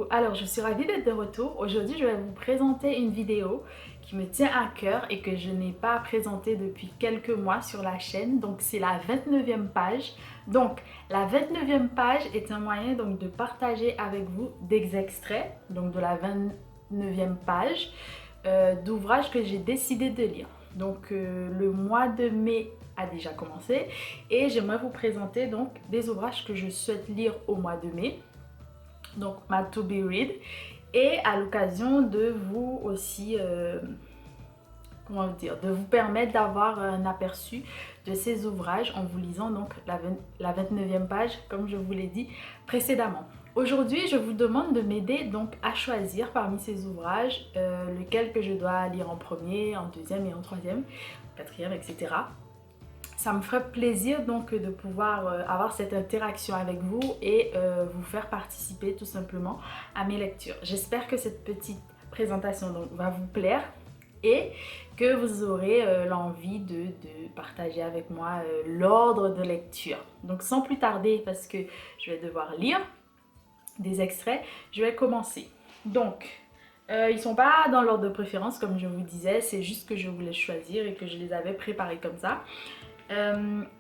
allez-vous? Alors, je suis ravie d'être de retour. Aujourd'hui, je vais vous présenter une vidéo qui me tient à cœur et que je n'ai pas présentée depuis quelques mois sur la chaîne. Donc, c'est la 29e page. Donc, la 29e page est un moyen donc, de partager avec vous des extraits donc, de la 29e page d'ouvrages que j'ai décidé de lire. Donc, le mois de mai a déjà commencé et j'aimerais vous présenter donc des ouvrages que je souhaite lire au mois de mai. Donc ma to be read, et à l'occasion de vous aussi comment dire, de vous permettre d'avoir un aperçu de ces ouvrages en vous lisant donc la 29e page comme je vous l'ai dit précédemment. Aujourd'hui, je vous demande de m'aider donc à choisir parmi ces ouvrages lequel que je dois lire en premier, en deuxième et en troisième, quatrième, etc. Ça me ferait plaisir donc de pouvoir avoir cette interaction avec vous et vous faire participer tout simplement à mes lectures. J'espère que cette petite présentation donc, va vous plaire et que vous aurez l'envie de partager avec moi l'ordre de lecture. Donc sans plus tarder, parce que je vais devoir lire des extraits, je vais commencer. Donc, ils ne sont pas dans l'ordre de préférence comme je vous disais, c'est juste que je voulais choisir et que je les avais préparés comme ça.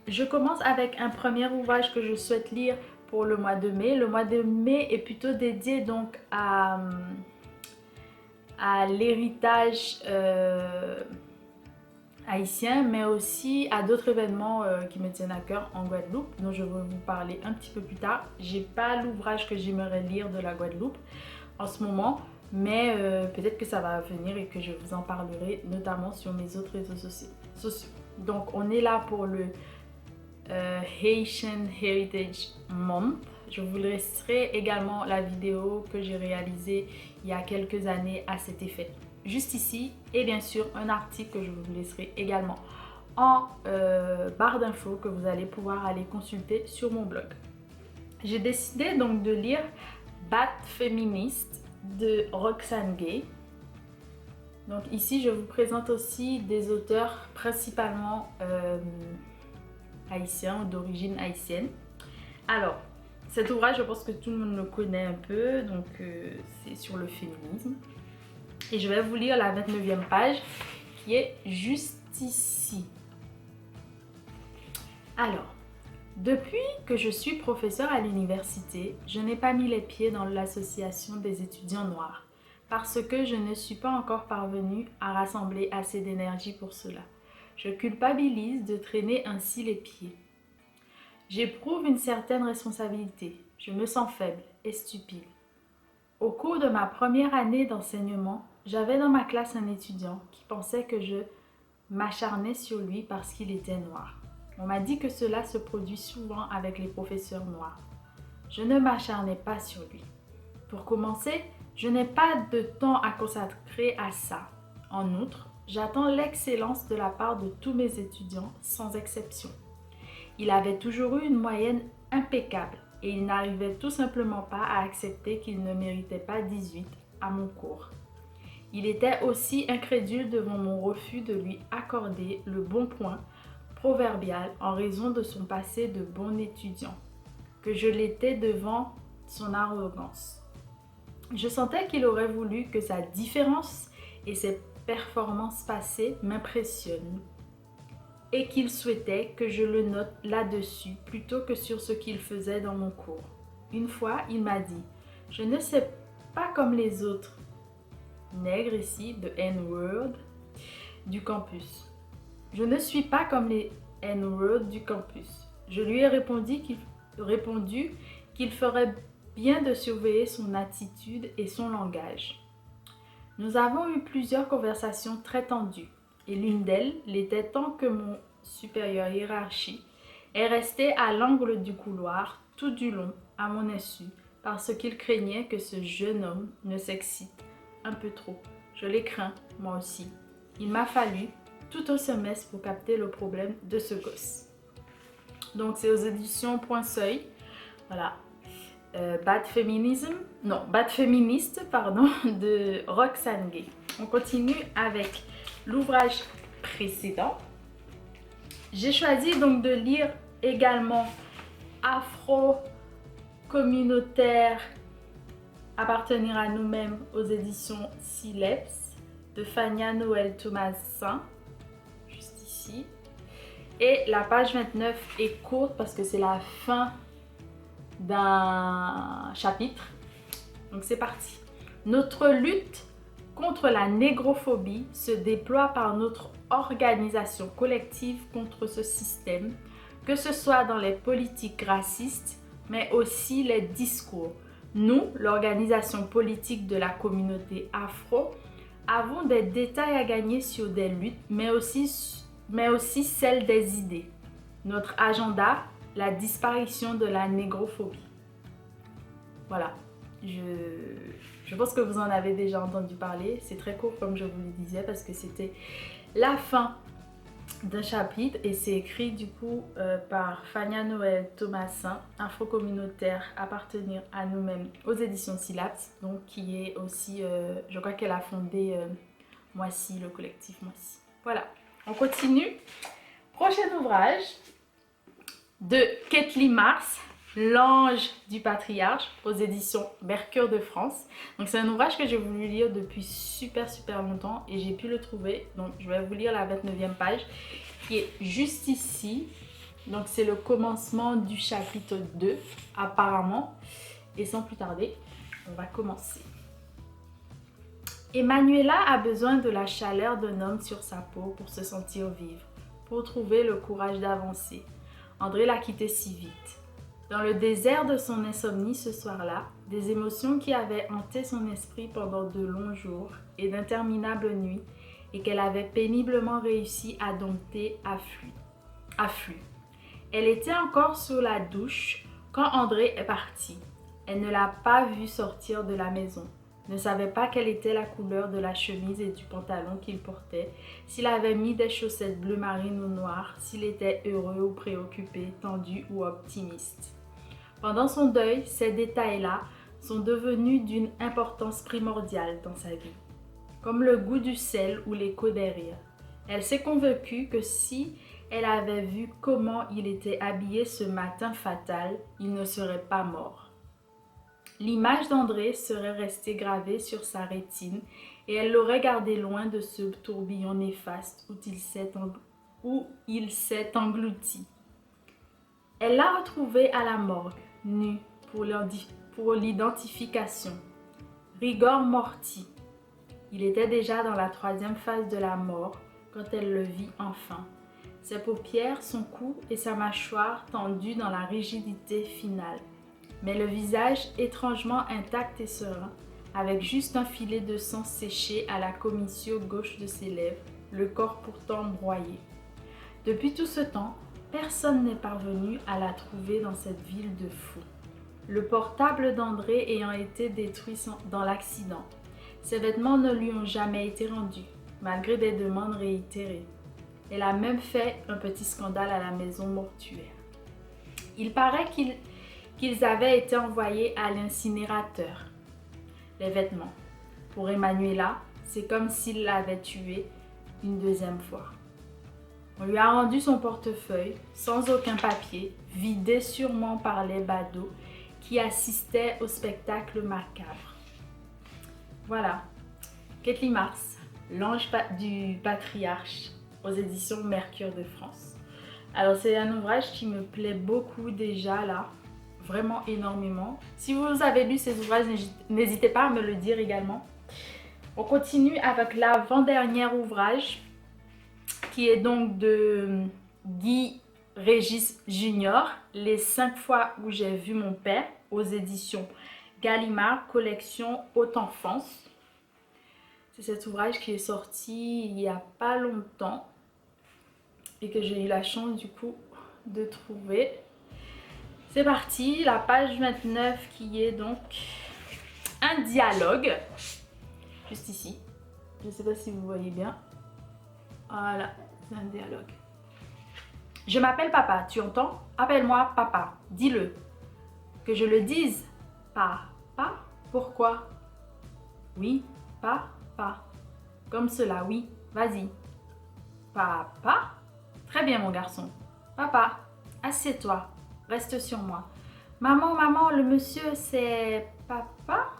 Je commence avec un premier ouvrage que je souhaite lire pour le mois de mai. Le mois de mai est plutôt dédié donc à l'héritage haïtien, mais aussi à d'autres événements qui me tiennent à cœur en Guadeloupe, dont je vais vous parler un petit peu plus tard. J'ai pas l'ouvrage que j'aimerais lire de la Guadeloupe en ce moment, mais peut-être que ça va venir et que je vous en parlerai, notamment sur mes autres réseaux sociaux. Donc on est là pour le Haitian Heritage Month. Je vous laisserai également la vidéo que j'ai réalisée il y a quelques années à cet effet, juste ici, et bien sûr un article que je vous laisserai également en barre d'infos que vous allez pouvoir aller consulter sur mon blog. J'ai décidé donc de lire Bad Feminist de Roxane Gay. Donc ici, je vous présente aussi des auteurs principalement haïtiens ou d'origine haïtienne. Alors, cet ouvrage, je pense que tout le monde le connaît un peu, donc c'est sur le féminisme. Et je vais vous lire la 29e page qui est juste ici. Alors, depuis que je suis professeure à l'université, je n'ai pas mis les pieds dans l'association des étudiants noirs, parce que je ne suis pas encore parvenue à rassembler assez d'énergie pour cela. Je culpabilise de traîner ainsi les pieds. J'éprouve une certaine responsabilité. Je me sens faible et stupide. Au cours de ma première année d'enseignement, j'avais dans ma classe un étudiant qui pensait que je m'acharnais sur lui parce qu'il était noir. On m'a dit que cela se produit souvent avec les professeurs noirs. Je ne m'acharnais pas sur lui. Pour commencer, je n'ai pas de temps à consacrer à ça. En outre, j'attends l'excellence de la part de tous mes étudiants, sans exception. Il avait toujours eu une moyenne impeccable et il n'arrivait tout simplement pas à accepter qu'il ne méritait pas 18 à mon cours. Il était aussi incrédule devant mon refus de lui accorder le bon point proverbial en raison de son passé de bon étudiant, que je l'étais devant son arrogance. Je sentais qu'il aurait voulu que sa différence et ses performances passées m'impressionnent et qu'il souhaitait que je le note là-dessus plutôt que sur ce qu'il faisait dans mon cours. Une fois, il m'a dit « Je ne sais pas comme les autres nègres ici, de N-word, du campus. Je ne suis pas comme les N-word du campus. » Je lui ai répondu qu'il ferait bien de surveiller son attitude et son langage. Nous avons eu plusieurs conversations très tendues et l'une d'elles l'était tant que mon supérieur hiérarchique est resté à l'angle du couloir tout du long à mon insu parce qu'il craignait que ce jeune homme ne s'excite un peu trop. Je l'ai craint, moi aussi. Il m'a fallu tout un semestre pour capter le problème de ce gosse. Donc c'est aux éditions Point Seuil. Voilà. Bad Feminist de Roxane Gay. On continue avec l'ouvrage précédent. J'ai choisi donc de lire également Afro-communautaire Appartenir à nous-mêmes aux éditions Sileps de Fania Noël Thomasin, juste ici. Et la page 29 est courte parce que c'est la fin d'un chapitre. Donc c'est parti. Notre lutte contre la négrophobie se déploie par notre organisation collective contre ce système, que ce soit dans les politiques racistes, mais aussi les discours. Nous, l'organisation politique de la communauté afro, avons des détails à gagner sur des luttes, mais aussi celle des idées. Notre agenda, la disparition de la négrophobie. Voilà, je pense que vous en avez déjà entendu parler. C'est très court comme je vous le disais parce que c'était la fin d'un chapitre et c'est écrit du coup par Fania Noël Thomasin, afro-communautaire, appartenir à nous-mêmes aux éditions Sileps, donc qui est aussi, je crois qu'elle a fondé Moissy, le collectif Moissy. Voilà, on continue. Prochain ouvrage de Kathleen Mars, L'ange du patriarche, aux éditions Mercure de France. Donc c'est un ouvrage que j'ai voulu lire depuis super longtemps et j'ai pu le trouver. Donc je vais vous lire la 29e page qui est juste ici. Donc c'est le commencement du chapitre 2 apparemment. Et sans plus tarder, on va commencer. Emanuela a besoin de la chaleur d'un homme sur sa peau pour se sentir vivre, pour trouver le courage d'avancer. André l'a quitté si vite. Dans le désert de son insomnie ce soir-là, des émotions qui avaient hanté son esprit pendant de longs jours et d'interminables nuits et qu'elle avait péniblement réussi à dompter affluent. Elle était encore sous la douche quand André est parti. Elle ne l'a pas vu sortir de la maison, ne savait pas quelle était la couleur de la chemise et du pantalon qu'il portait, s'il avait mis des chaussettes bleu marine ou noires, s'il était heureux ou préoccupé, tendu ou optimiste. Pendant son deuil, ces détails-là sont devenus d'une importance primordiale dans sa vie, comme le goût du sel ou l'écho des rires. Elle s'est convaincue que si elle avait vu comment il était habillé ce matin fatal, il ne serait pas mort. L'image d'André serait restée gravée sur sa rétine et elle l'aurait gardé loin de ce tourbillon néfaste où il s'est englouti. Elle l'a retrouvé à la morgue, nu pour l'identification. Rigor mortis. Il était déjà dans la 3e phase de la mort quand elle le vit enfin. Ses paupières, son cou et sa mâchoire tendus dans la rigidité finale. Mais le visage étrangement intact et serein, avec juste un filet de sang séché à la commissure gauche de ses lèvres, le corps pourtant broyé. Depuis tout ce temps, personne n'est parvenu à la trouver dans cette ville de fous. Le portable d'André ayant été détruit dans l'accident. Ses vêtements ne lui ont jamais été rendus, malgré des demandes réitérées. Elle a même fait un petit scandale à la maison mortuaire. Il paraît qu'ils avaient été envoyés à l'incinérateur. Les vêtements. Pour Emanuela, c'est comme s'il l'avait tuée une 2e fois. On lui a rendu son portefeuille, sans aucun papier, vidé sûrement par les badauds qui assistaient au spectacle macabre. Voilà, Kathleen Mars, L'ange du patriarche, aux éditions Mercure de France. Alors c'est un ouvrage qui me plaît beaucoup déjà là, vraiment énormément. Si vous avez lu ces ouvrages, n'hésitez pas à me le dire également. On continue avec l'avant-dernier ouvrage qui est donc de Guy Régis Junior, Les 5 fois où j'ai vu mon père, aux éditions Gallimard, collection Haute Enfance. C'est cet ouvrage qui est sorti il n'y a pas longtemps et que j'ai eu la chance du coup de trouver. C'est parti, la page 29 qui est donc un dialogue, juste ici. Je ne sais pas si vous voyez bien. Voilà, c'est un dialogue. Je m'appelle papa, tu entends? Appelle-moi papa, dis-le. Que je le dise? Papa? Pourquoi? Oui, papa. Comme cela, oui, vas-y. Papa? Très bien mon garçon. Papa, assieds-toi, reste sur moi. Maman, le monsieur, c'est papa?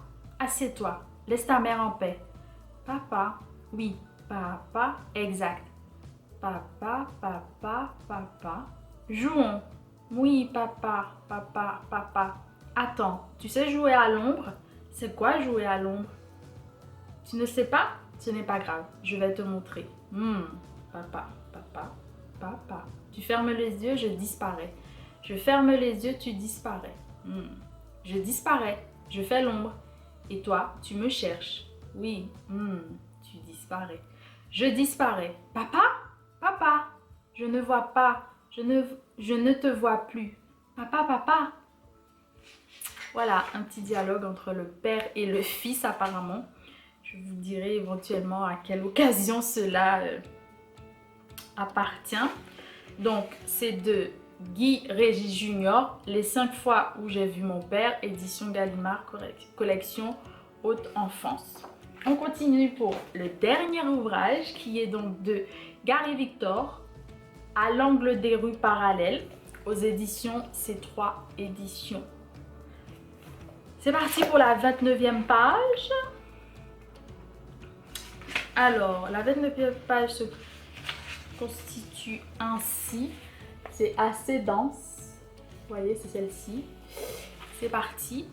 Assieds-toi, laisse ta mère en paix. Papa, oui, papa, exact. Papa, papa, papa. Jouons. Oui, papa, papa, papa. Attends, tu sais jouer à l'ombre? C'est quoi jouer à l'ombre? Tu ne sais pas? Ce n'est pas grave, je vais te montrer. Papa, papa, papa. Tu fermes les yeux, je disparais. Je ferme les yeux, tu disparais. Je disparais, je fais l'ombre. Et toi, tu me cherches. Oui, tu disparais. Je disparais. Papa? Papa? Je ne vois pas. Je ne te vois plus. Papa, papa? Voilà, un petit dialogue entre le père et le fils apparemment. Je vous dirai éventuellement à quelle occasion cela appartient. Donc, c'est de Guy Régis Junior, Les 5 fois où j'ai vu mon père, édition Gallimard, collection Haute Enfance. On continue pour le dernier ouvrage qui est donc de Gary Victor, À l'angle des rues parallèles, aux éditions C3 Éditions. C'est parti pour la 29e page. Alors, la 29e page se constitue ainsi. C'est assez dense. Vous voyez, c'est celle-ci. C'est parti.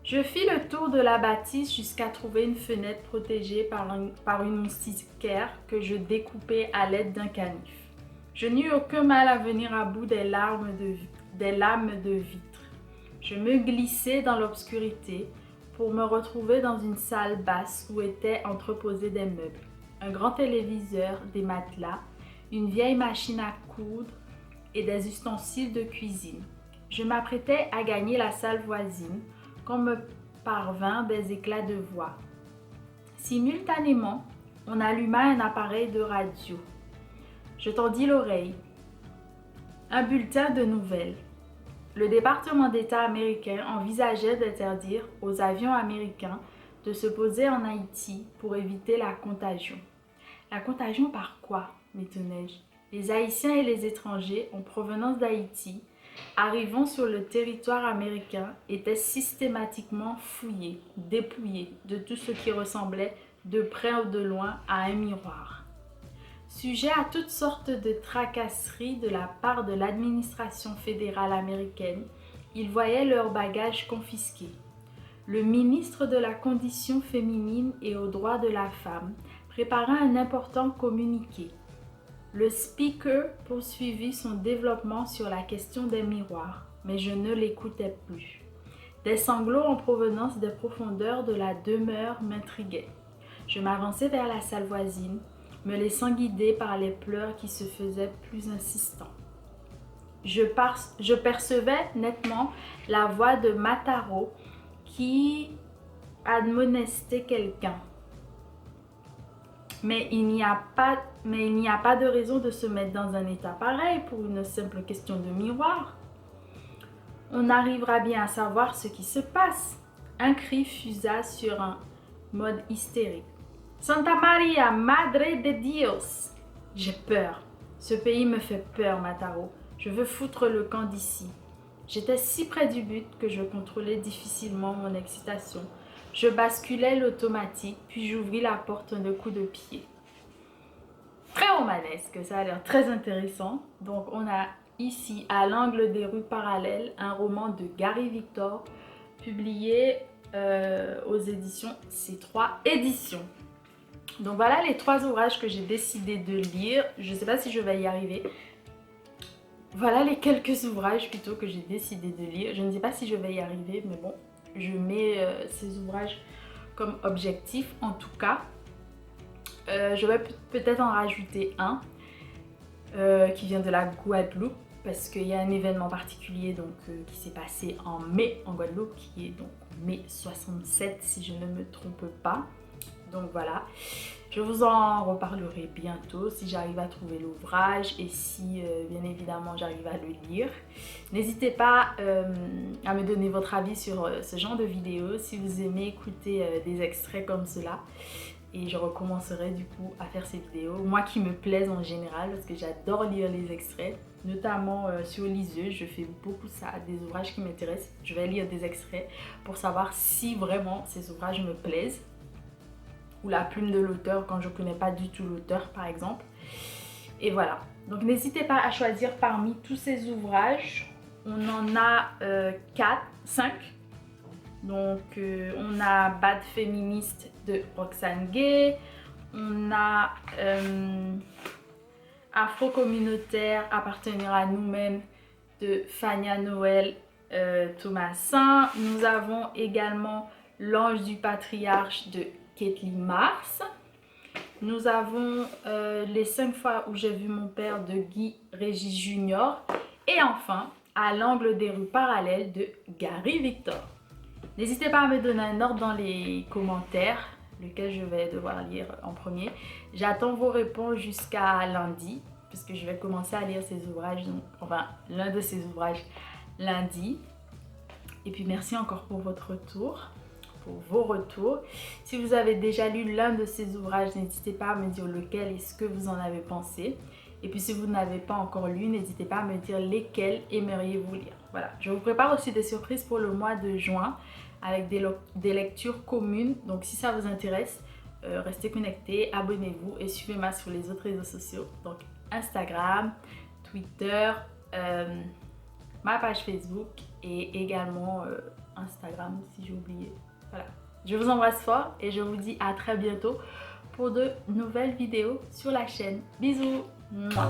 Je fis le tour de la bâtisse jusqu'à trouver une fenêtre protégée par une moustiquaire que je découpais à l'aide d'un canif. Je n'eus aucun mal à venir à bout des lames de vitre. Je me glissai dans l'obscurité pour me retrouver dans une salle basse où étaient entreposés des meubles, un grand téléviseur, des matelas, une vieille machine à coudre et des ustensiles de cuisine. Je m'apprêtais à gagner la salle voisine quand me parvint des éclats de voix. Simultanément, on alluma un appareil de radio. Je tendis l'oreille. Un bulletin de nouvelles. Le département d'État américain envisageait d'interdire aux avions américains de se poser en Haïti pour éviter la contagion. La contagion par quoi, m'étonnai-je? Les Haïtiens et les étrangers en provenance d'Haïti, arrivant sur le territoire américain, étaient systématiquement fouillés, dépouillés de tout ce qui ressemblait de près ou de loin à un miroir. Sujet à toutes sortes de tracasseries de la part de l'administration fédérale américaine, ils voyaient leurs bagages confisqués. Le ministre de la Condition féminine et aux droits de la femme prépara un important communiqué. Le speaker poursuivit son développement sur la question des miroirs, mais je ne l'écoutais plus. Des sanglots en provenance des profondeurs de la demeure m'intriguaient. Je m'avançai vers la salle voisine, me laissant guider par les pleurs qui se faisaient plus insistants. Je percevais nettement la voix de Mataro qui admonestait quelqu'un. Mais il n'y a pas de raison de se mettre dans un état pareil pour une simple question de miroir. On arrivera bien à savoir ce qui se passe. Un cri fusa sur un mode hystérique. Santa Maria, Madre de Dios! J'ai peur. Ce pays me fait peur, Mataro. Je veux foutre le camp d'ici. J'étais si près du but que je contrôlais difficilement mon excitation. Je basculais l'automatique, puis j'ouvris la porte d'un coup de pied. Très romanesque, ça a l'air très intéressant. Donc on a ici, À l'angle des rues parallèles, un roman de Gary Victor, publié aux éditions C3 Éditions. Donc voilà les 3 ouvrages que j'ai décidé de lire. Je ne sais pas si je vais y arriver. Voilà les quelques ouvrages plutôt que j'ai décidé de lire. Je ne sais pas si je vais y arriver, mais bon, je mets ces ouvrages comme objectif en tout cas. Je vais peut-être en rajouter un qui vient de la Guadeloupe parce qu'il y a un événement particulier donc, qui s'est passé en mai en Guadeloupe, qui est donc mai 67 si je ne me trompe pas. Donc voilà, je vous en reparlerai bientôt si j'arrive à trouver l'ouvrage et si bien évidemment j'arrive à le lire. N'hésitez pas à me donner votre avis sur ce genre de vidéo si vous aimez écouter des extraits comme cela. Et je recommencerai du coup à faire ces vidéos, moi qui me plaisent en général parce que j'adore lire les extraits. notamment sur liseuse. Je fais beaucoup ça, des ouvrages qui m'intéressent. Je vais lire des extraits pour savoir si vraiment ces ouvrages me plaisent. Ou la plume de l'auteur quand je ne connais pas du tout l'auteur par exemple. Et voilà. Donc n'hésitez pas à choisir parmi tous ces ouvrages. On en a 5. Donc on a Bad Féministe de Roxane Gay. On a Afro-communautaire, appartenir à nous-mêmes de Fania Noël Thomasin. Nous avons également L'ange du patriarche de Kathleen Mars. Nous avons Les 5 fois où j'ai vu mon père de Guy Régis Junior. Et enfin, À l'angle des rues parallèles de Gary Victor. N'hésitez pas à me donner un ordre dans les commentaires, lequel je vais devoir lire en premier. J'attends vos réponses jusqu'à lundi, puisque je vais commencer à lire ces ouvrages, donc, enfin l'un de ces ouvrages lundi. Et puis merci encore pour votre retour, pour vos retours. Si vous avez déjà lu l'un de ces ouvrages, n'hésitez pas à me dire lequel et ce que vous en avez pensé. Et puis si vous n'avez pas encore lu, n'hésitez pas à me dire lesquels aimeriez-vous lire. Voilà, je vous prépare aussi des surprises pour le mois de juin avec des lectures communes. Donc si ça vous intéresse, restez connectés, abonnez-vous et suivez-moi sur les autres réseaux sociaux. Donc Instagram, Twitter, ma page Facebook et également Instagram si j'ai oublié. Voilà, je vous embrasse fort et je vous dis à très bientôt pour de nouvelles vidéos sur la chaîne. Bisous. Mouah.